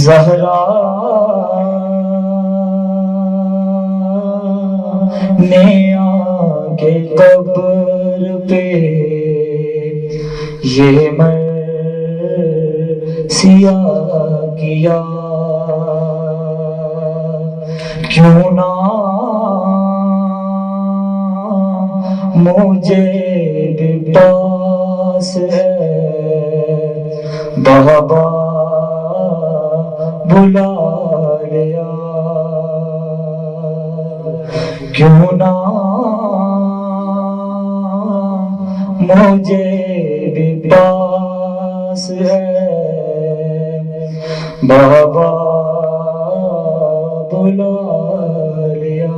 زہرا نے آ کے قبر پہ یہ مرثیہ کیا، کیوں نہ مجھے بھی پاس ہے بابا بلا لیا، کیوں نہ مجھے بھی پاس ہے بابا بلا لیا۔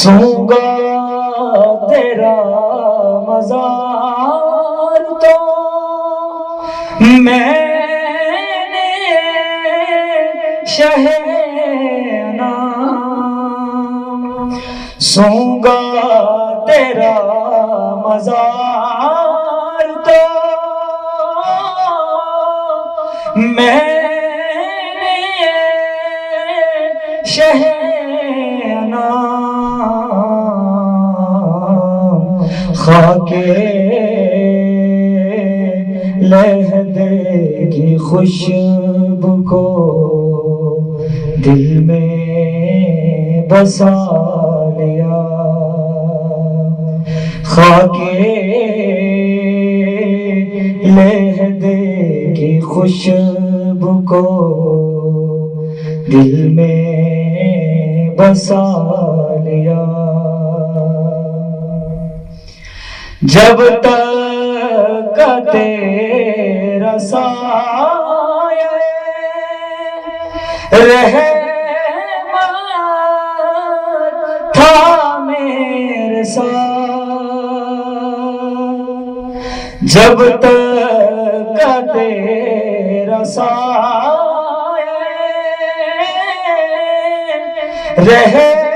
سوں گا تیرا مزار تو میں نے شہنا، سوں گا تیرا مزار تو میں نے شہنا، خاک لہدے کی خوشبو کو دل میں بسا لیا، خاک لہدے کی خوشبو کو دل میں بسا لیا، جب تک تیرا سایہ رحمت تھا میرے ساتھ، جب تک تیرا سایہ رحمت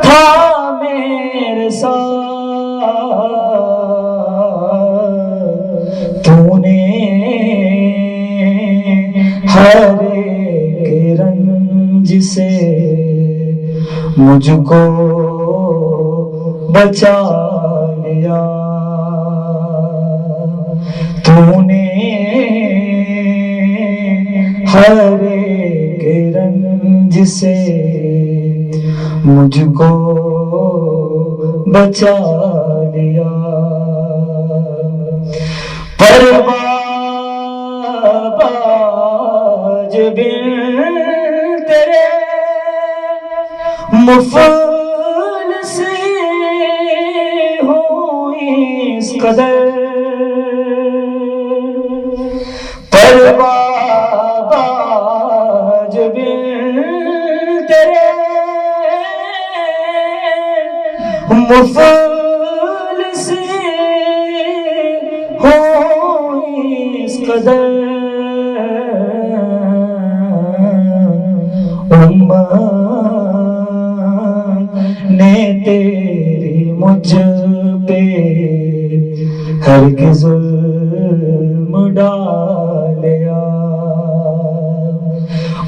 تھا میرے ساتھ، تو نے ہر ایک رنج سے مجھ کو بچا لیا، تو نے ہر ایک رنج سے مجھ کو بچا لیا، پرواز بن تیرے مفلس ہوئی اس قدر، پرواز بن تیرے مفلس ہوئی اس قدر، امت نے تیری مجھ پہ ہرگز ظلم ڈالیا،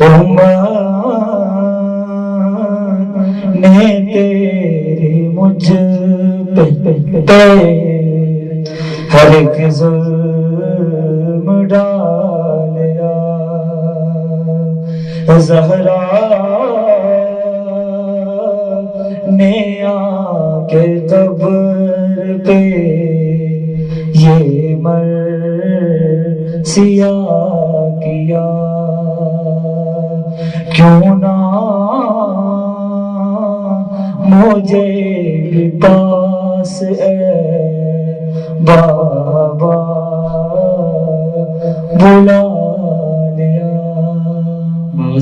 امت نے تیری مجھ پہ ہرگز ظلم ڈالیا، زہرا نے آ کے قبر پہ یہ مرثیہ کیا، کیوں نہ مجھے بھی پاس ہے